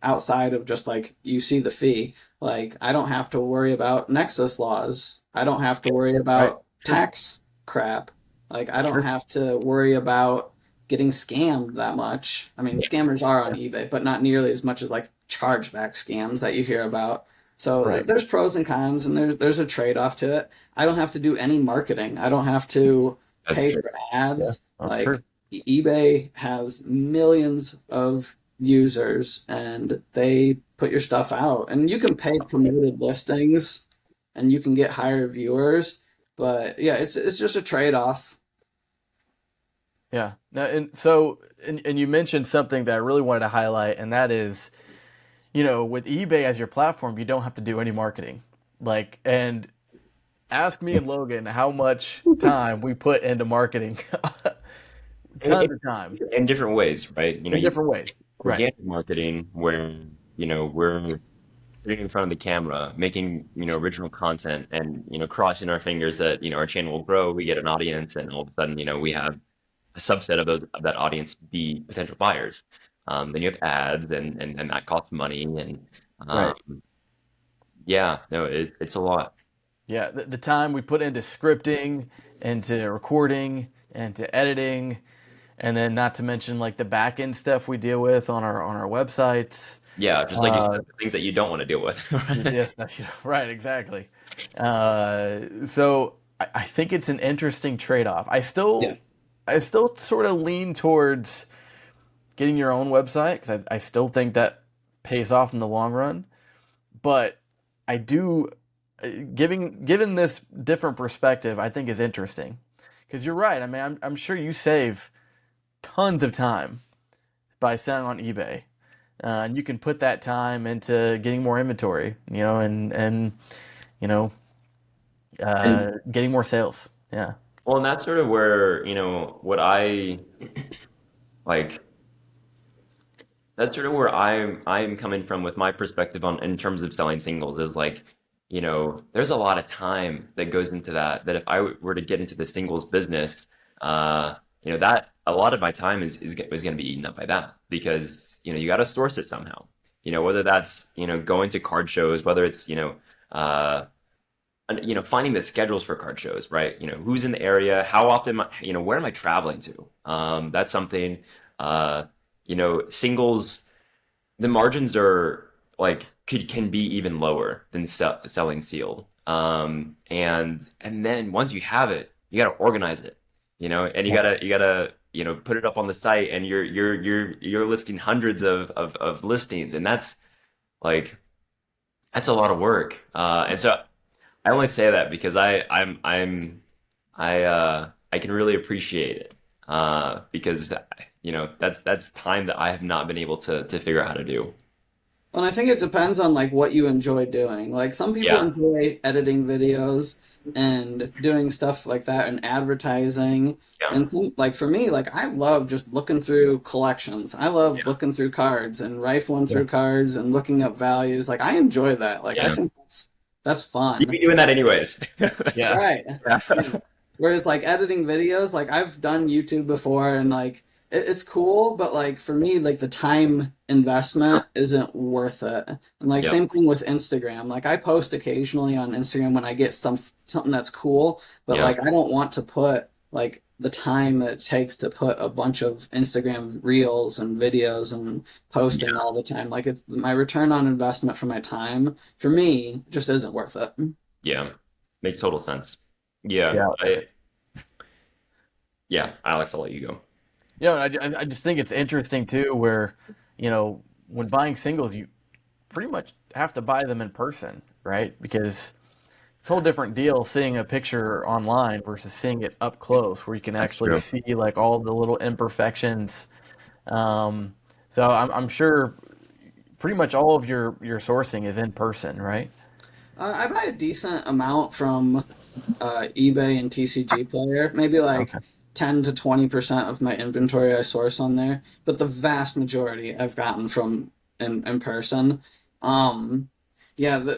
outside of just like you see the fee. Like I don't have to worry about Nexus laws. I don't have to worry right? about Sure. tax crap. Like I don't Sure. have to worry about getting scammed that much. I mean, Yeah. scammers are on eBay, but not nearly as much as like chargeback scams that you hear about. So Right. there's pros and cons, and there's a trade-off to it. I don't have to do any marketing. I don't have to That's pay true. for Yeah. ads. That's Like true. eBay has millions of users and they put your stuff out and you can pay promoted listings and you can get higher viewers, but yeah, it's just a trade-off. Yeah. Now, and you mentioned something that I really wanted to highlight, and that is, with eBay as your platform, you don't have to do any marketing. Like, and ask me and Logan how much time we put into marketing. In, Tons of time in different ways, right? in You different ways. Right. organic marketing where, we're sitting in front of the camera, making, original content and, crossing our fingers that, our channel will grow, we get an audience, and all of a sudden, we have a subset of that audience be potential buyers. Then you have ads and that costs money and Right. yeah, no, it's a lot. Yeah, the time we put into scripting, into recording, into editing, and then not to mention like the back end stuff we deal with on our websites. Yeah, just like you Uh, said, the things that you don't want to deal with. yes, that's, right, exactly. So I think it's an interesting trade-off. Yeah. I still sort of lean towards getting your own website because I still think that pays off in the long run. But I do given this different perspective, I think is interesting because you're right. I mean, I'm sure you save tons of time by selling on eBay, and you can put that time into getting more inventory, and you know, And getting more sales. Yeah. Well, and that's sort of where, what I like. That's sort of where I'm coming from with my perspective on in terms of selling singles is like, there's a lot of time that goes into that. That if I were to get into the singles business, that a lot of my time is going to be eaten up by that because you got to source it somehow. Whether that's going to card shows, whether it's uh, finding the schedules for card shows, right? Who's in the area, how often, where am I traveling to? That's something. Uh, Singles, the margins are like can be even lower than selling sealed. And then once you have it, you got to organize it, and you gotta put it up on the site, and you're listing hundreds of listings, and like that's a lot of work. And so I only say that because I can really appreciate it because that's time that I have not been able to figure out how to do. Well, I think it depends on like what you enjoy doing. Like some people Yeah, enjoy editing videos and doing stuff like that and advertising. yeah, And some like for me, like I love just looking through collections. I love yeah, looking through cards and rifling Yeah. through cards and looking up values. Like I enjoy that. Like I yeah. think that's You'd be fun. doing that anyways. Yeah. Right. Yeah, Yeah. Whereas like editing videos, like I've done YouTube before and like it's cool, but like for me, like the time investment isn't worth it. And like yeah, same thing with Instagram. Like I post occasionally on Instagram when I get something that's cool, but yeah, like I don't want to put like the time that it takes to put a bunch of Instagram reels and videos and posting yeah, all the time. Like it's my return on investment for my time for me just isn't worth it. yeah. Makes total sense. Yeah, Yeah. yeah, Alex, I'll let you go. I just think it's interesting too, where, when buying singles, you pretty much have to buy them in person, right? Because it's a whole different deal seeing a picture online versus seeing it up close, where you can That's actually true. see like all the little imperfections. Um, so I'm sure pretty much all of your sourcing is in person, right? I buy a decent amount from eBay and TCG Player, maybe like Okay. 10 to 20% of my inventory I source on there, but the vast majority I've gotten from in person. Um, yeah,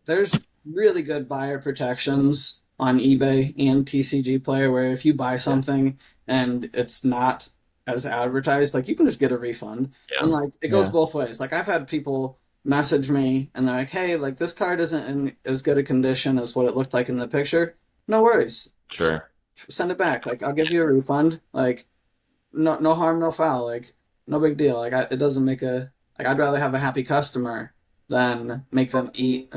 there's really good buyer protections on eBay and TCG Player where if you buy Yeah. something and it's not as advertised, like you can just get a refund. And Yeah, like it goes Yeah. both ways. Like I've had people message me and they're like, "Hey, like this card isn't in as good a condition as what it looked like in the picture." No worries. sure. Send it back. Like I'll give you a refund. Like no harm, no foul. Like no big deal. It doesn't make a like I'd rather have a happy customer than make them eat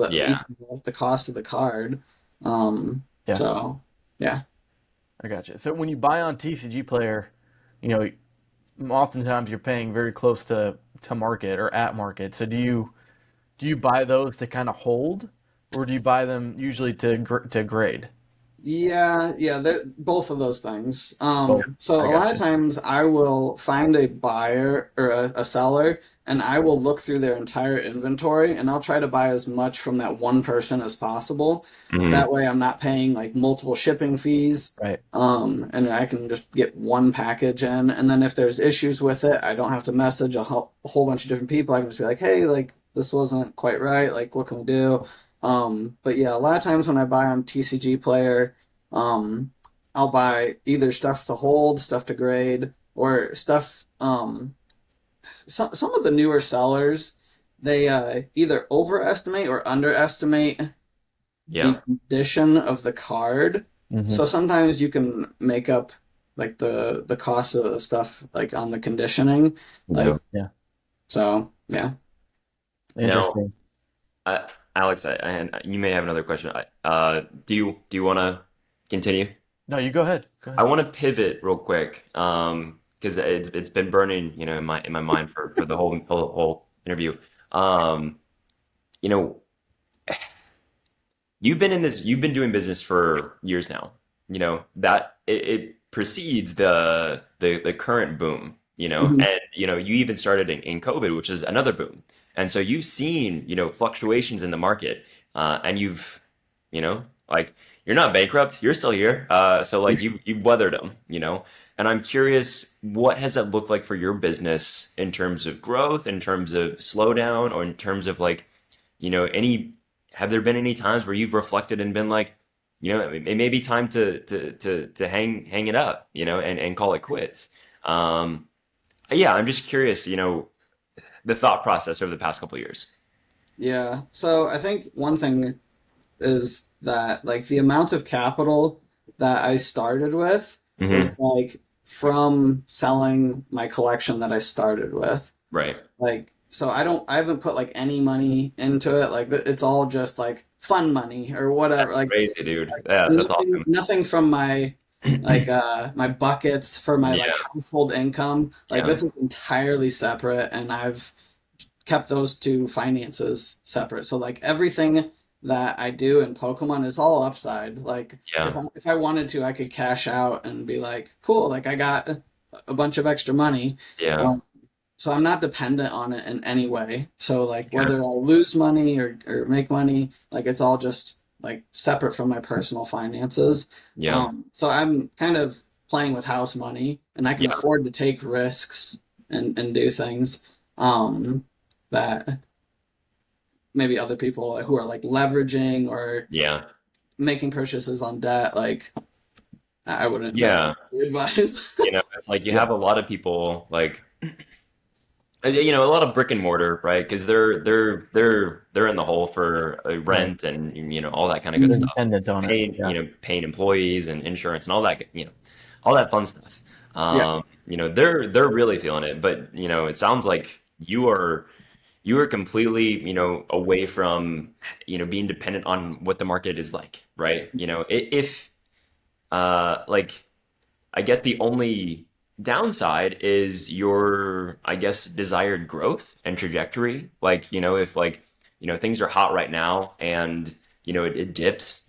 Yeah, the cost of the card. Yeah. So yeah. I got you. So when you buy on TCG Player, you know, oftentimes you're paying very close to market or at market. So do you buy those to kind of hold, or do you buy them usually to grade? Yeah, they're both of those things. Both. So I a got lot of you. times I will find a buyer or a seller and I will look through their entire inventory and I'll try to buy as much from that one person as possible. hmm That way I'm not paying like multiple shipping fees. Right. And I can just get one package in. And then if there's issues with it, I don't have to message a whole bunch of different people. I can just be like, hey, like this wasn't quite right. Like, what can we do? But yeah, a lot of times when I buy on TCG Player, um, I'll buy either stuff to hold, stuff to grade, or stuff. Some of the newer sellers, they either overestimate or underestimate the Yeah. condition of the card. Hmm. So sometimes you can make up like the cost of the stuff like on the conditioning. Yeah. Like Yeah. so yeah. Now, Interesting. Alex, you may have another question. Do you want to continue? No, you go ahead. Go I ahead. want to pivot real quick, because it's been burning, in my mind for the whole interview. Um, you know, you've been doing business for years now. That it precedes the current boom, Mhm. and you even started in COVID, which is another boom. And so you've seen, fluctuations in the market, and like, you're not bankrupt, you're still here. So like you've weathered them, and I'm curious, what has that looked like for your business in terms of growth, in terms of slowdown, or in terms of like, any have there been any times where you've reflected and been like, it may be time to hang it up, and call it quits? Um, yeah, I'm just curious, the thought process over the past couple of years. Yeah. So I think one thing is that like the amount of capital that I started with Hmm. was like from selling my collection that I started with. Right. Like, so I haven't put like any money into it. Like, it's all just like fun money or whatever. That's Like, crazy, dude. Yeah, that's nothing, awesome. nothing from my like my buckets for my like Yeah, household income. Like, yeah, this is entirely separate, and I've kept those two finances separate. So like everything that I do in Pokemon is all upside. Like, yeah, if I wanted to, I could cash out and be like, cool, like I got a bunch of extra money. yeah. Um, so I'm not dependent on it in any way. So like Okay. whether I'll lose money or make money, like it's all just like separate from my personal finances. Yeah, So I'm kind of playing with house money, and I can yeah, afford to take risks and do things um, that maybe other people who are like leveraging or yeah, making purchases on debt, like I wouldn't yeah. necessarily advise. It's like you Yeah. have a lot of people like, a lot of brick and mortar, right? Because they're in the hole for Right. rent and all that kind of good They're Mhm. stuff, dependent on it. paying Yeah. paying employees and insurance and all that, all that fun stuff. Yeah. They're really feeling it, but it sounds like you are completely away from being dependent on what the market is like, right? If like, I guess the only downside is your, I guess, desired growth and trajectory. Like, if like, things are hot right now and, it dips,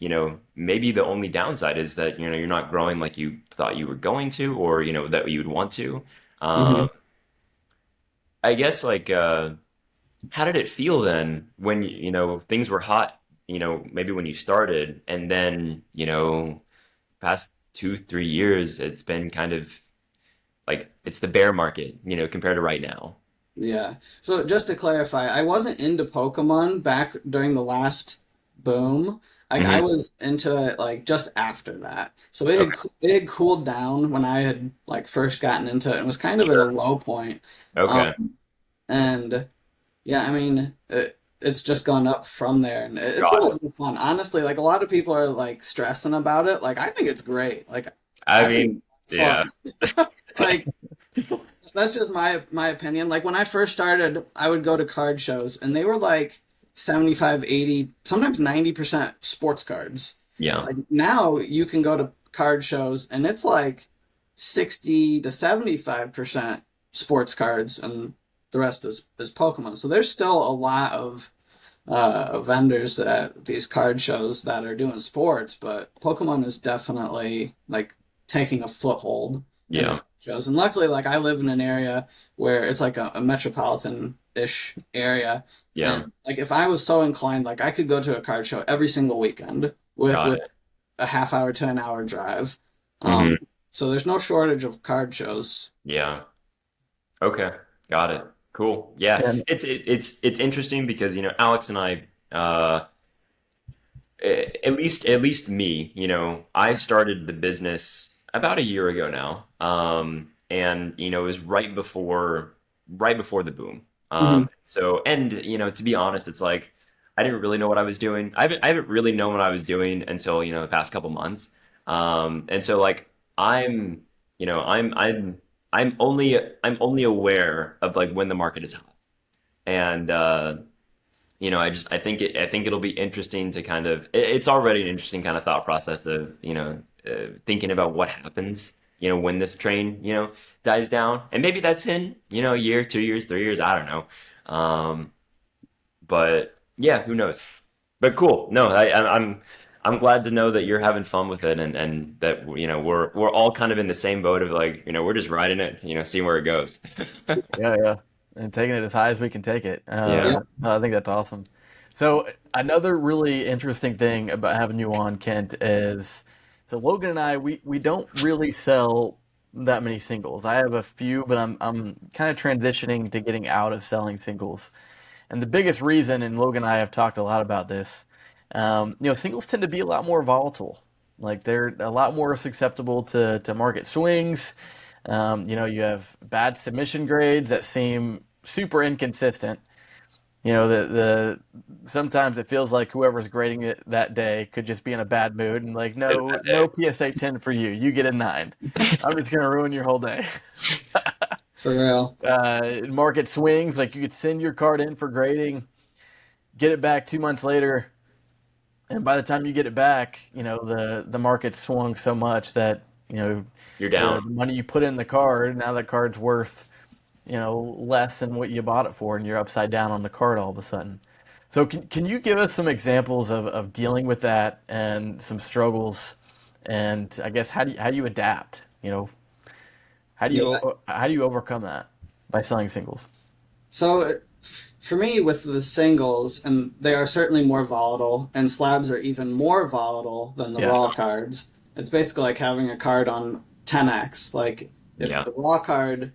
maybe the only downside is that, you're not growing like you thought you were going to, or, that you would want to. Hmm. Um, I guess like, how did it feel then when, things were hot, maybe when you started, and then, past 2, 3 years, it's been kind of like it's the bear market, compared to right now. Yeah. So just to clarify, I wasn't into Pokemon back during the last boom. Like I Hmm. was into it like just after that. So Okay. it had cooled down when I had like first gotten into it and was kind of at a Sure. low point. Okay. Um, and yeah, I mean it's just gone up from there, and it's been Got a it. lot of fun. Honestly, like a lot of people are like stressing about it. Like I think it's great. Like I I think mean, it's yeah. fun. Like that's just my opinion. Like when I first started, I would go to card shows and they were like 75, 80, sometimes 90% sports cards. Yeah. Like now you can go to card shows and it's like 60 to 75% sports cards and the rest is Pokemon. So there's still a lot of vendors at these card shows that are doing sports, but Pokemon is definitely like taking a foothold in the Yeah. card shows. And luckily, like I live in an area where it's like a metropolitan-ish area, Yeah. and like if I was so inclined, like I could go to a card show every single weekend Got with it. a half hour to an hour drive. Hmm. So there's no shortage of card shows. Yeah. Okay. Got it. Cool. Yeah. And It's interesting because, Alex and I, at least me, I started the business about a year ago now. And it was right before the boom. Hmm. To be honest, it's like I didn't really know what I was doing. I haven't really known what I was doing until, the past couple months. And so like I'm, you know, I'm only aware of like when the market is hot. And I think it'll be interesting to kind of it's already an interesting kind of thought process of thinking about what happens when this train dies down, and maybe that's in a year, 2 years, 3 years, I don't know. But yeah, who knows? But cool. No, I'm glad to know that you're having fun with it, and that we're all kind of in the same boat of like we're just riding it, seeing where it goes. yeah, yeah, and taking it as high as we can take it. Yeah. Yep. No, I think that's awesome. So another really interesting thing about having you on, Kent, is so Logan and I we don't really sell that many singles. I have a few, but I'm kind of transitioning to getting out of selling singles. And the biggest reason, and Logan and I have talked a lot about this, singles tend to be a lot more volatile. Like they're a lot more susceptible to market swings. You have bad submission grades that seem super inconsistent. The sometimes it feels like whoever's grading it that day could just be in a bad mood and like, no PSA 10 for you. You get a 9. I'm just gonna ruin your whole day. For real. Market swings, like you could send your card in for grading, get it back 2 months later, and by the time you get it back, the market swung so much that You're the down. money you put in the card, now that card's worth less than what you bought it for, and you're upside down on the card all of a sudden. So can you give us some examples of dealing with that and some struggles, and I guess how do you adapt? Yeah. How do you overcome that by selling singles? So for me, with the singles, and they are certainly more volatile, and slabs are even more volatile than the Yeah, raw cards. It's basically like having a card on 10x. Like if Yeah. the raw card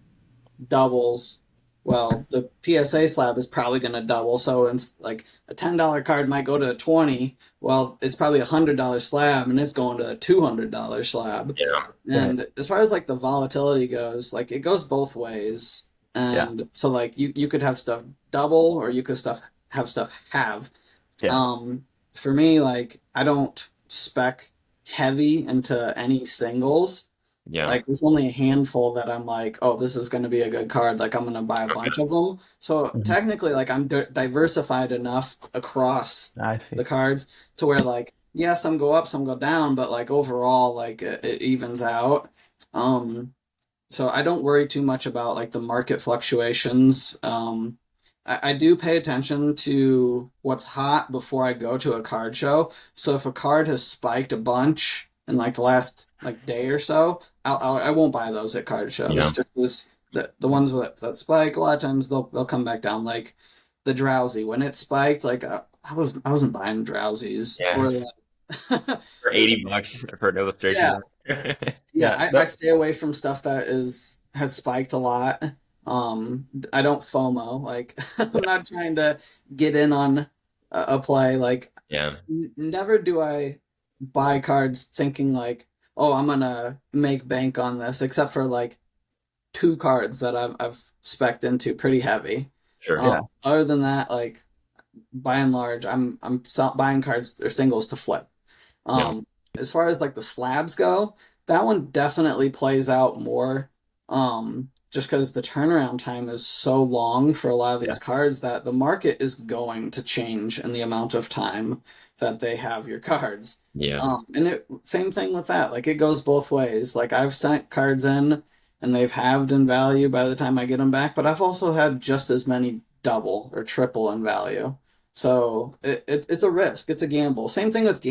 doubles, well, the PSA slab is probably going to double. So it's like a $10 card might go to a 20. Well, it's probably $100 slab, and it's going to a $200 slab. Yeah. right. And as far as like the volatility goes, like it goes both ways. Yeah, And so like you could have stuff double, or you could have stuff halve. yeah, Um, for me, like I don't spec heavy into any singles. Yeah. Like there's only a handful that I'm like, oh, this is going to be a good card. Like I'm going to buy a bunch Okay. of them. So hmm technically, like I'm diversified enough across I see. the cards to where like, yeah, some go up, some go down, but like overall, like it evens out. Um, so I don't worry too much about like the market fluctuations. I do pay attention to what's hot before I go to a card show. So if a card has spiked a bunch in like the last like day or so, I won't buy those at card shows. Yeah. Just because the ones that spike, a lot of times they'll come back down. Like the drowsy, when it spiked, like I wasn't buying drowsies Yeah. or like For $80 for an yeah. illustration. Yeah, Yeah, I stay away from stuff that is has spiked a lot. I don't FOMO. Like I'm not trying to get in on a play. Like Yeah. never do I buy cards thinking like, oh, I'm gonna make bank on this, except for like two cards that I've spec'd into pretty heavy. Sure. yeah, Other than that, like by and large, buying cards or singles to flip. Yeah. As far as like the slabs go, that one definitely plays out more. Just because the turnaround time is so long for a lot of yeah, these cards that the market is going to change in the amount of time that they have your cards. Yeah. Same thing with that. Like it goes both ways. Like I've sent cards in and they've halved in value by the time I get them back, but I've also had just as many double or triple in value. So it's a risk. It's a gamble. Same thing with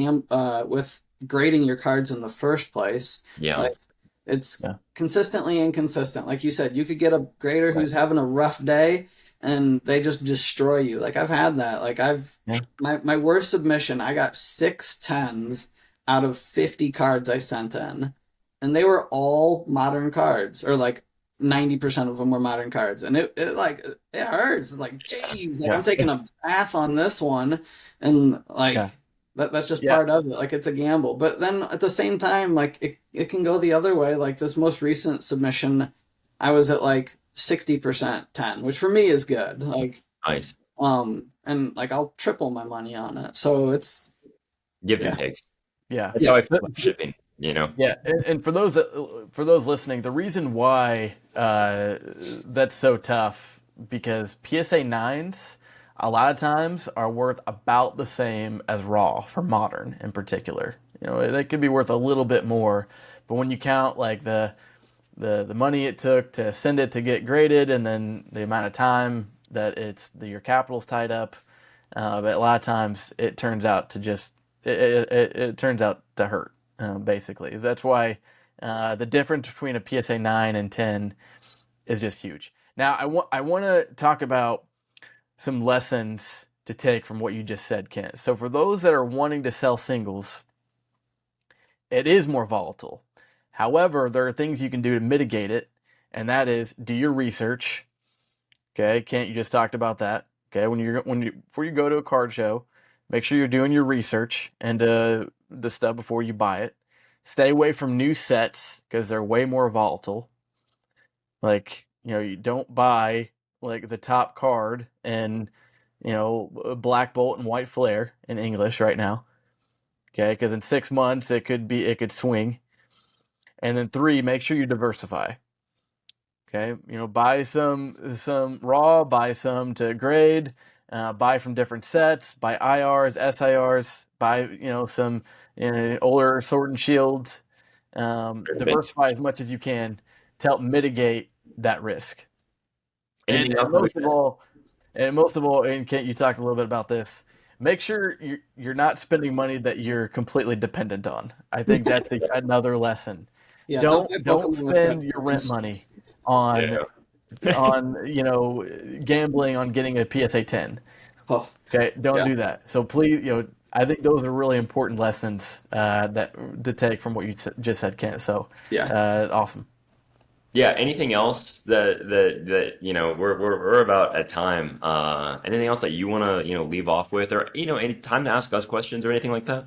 with grading your cards in the first place. Yeah. Like it's yeah. consistently inconsistent. Like you said, you could get a grader Right. who's having a rough day and they just destroy you. Like I've had that. Like I've Yeah. my worst submission, I got 6 10s out of 50 cards I sent in. And they were all modern cards or like 90% of them were modern cards, and it like it hurts. It's like, geez, like I'm Yeah, taking a bath on this one, and yeah, like that's just yeah. part of it. Like it's a gamble, but then at the same time, like it can go the other way. Like this most recent submission, I was at like 60% 10, which for me is good. Like Nice. and like I'll triple my money on it, so it's Give and yeah, takes. Yeah. That's yeah, how I feel about shipping, you know? Yeah, and for those listening, the reason why that's so tough because PSA nines a lot of times are worth about the same as raw for modern in particular. You know, they could be worth a little bit more, but when you count like the money it took to send it to get graded and then the amount of time that your capital's tied up, but a lot of times it turns out to just it turns out to hurt basically. That's why the difference between a PSA 9 and 10 is just huge. Now I want to talk about some lessons to take from what you just said, Kent. So for those that are wanting to sell singles, it is more volatile. However, there are things you can do to mitigate it, and that is do your research. Okay, Kent, you just talked about that. Okay, before you go to a card show, make sure you're doing your research and the stuff before you buy it. Stay away from new sets because they're way more volatile. Like, you don't buy like the top card and Black Bolt and White Flare in English right now. Okay, because in 6 months it could swing. And then three, make sure you diversify. Okay, buy some raw, buy some to grade, buy from different sets, buy IRs, SIRs, buy some older Sword and Shield. Diversify as much as you can to help mitigate that risk. And, Anything and else on the most of list? all, and most of all, and Kent, you talked a little bit about this. Make sure you're not spending money that you're completely dependent on. I think that's another lesson. yeah. Don't buy Don't Pokemon with credit spend your rent cards. money on Yeah. gambling on getting a PSA 10. Oh, Okay, don't yeah, do that. So please, I think those are really important lessons that to take from what you just said, Kent. So yeah. awesome. Yeah, anything else that we're about at time. Anything else that you want to leave off with, or any time to ask us questions or anything like that?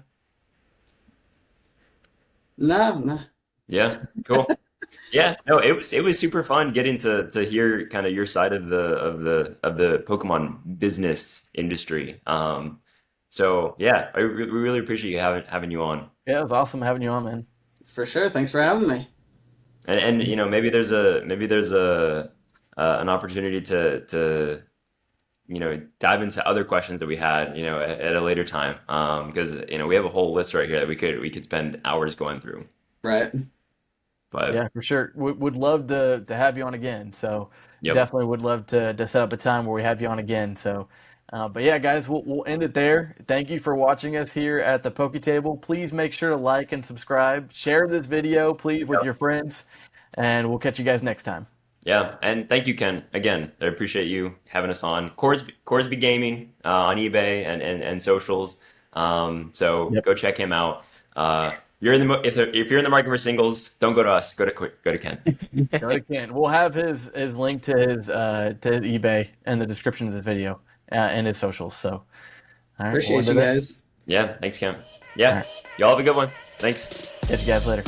No, no. Yeah, cool. Yeah, no, it was super fun getting to hear kind of your side of the Pokemon business industry. So yeah, we really appreciate you having you on. Yeah, it was awesome having you on, man. For sure. Thanks for having me. And maybe there's a an opportunity to dive into other questions that we had at a later time because we have a whole list right here that we could spend hours going through. Right. But Yeah, for sure. Would love to have you on again. So yep, definitely would love to set up a time where we have you on again. So, but yeah, guys, we'll end it there. Thank you for watching us here at the PokeTable. Please make sure to like and subscribe. Share this video, please, with yep, your friends, and we'll catch you guys next time. yeah, and thank you, Ken. Again, I appreciate you having us on Corsbie Gaming on eBay and socials. So Yep. go check him out. You're in the if you're in the market for singles, don't go to us. Go to Ken. Go to Ken. We'll have his link to his eBay in the description of this video and his socials. So, all right, we'll Appreciate end it you there. guys. Yeah, thanks, Ken. All Yeah, right, y'all have a good one. Thanks. catch you guys later.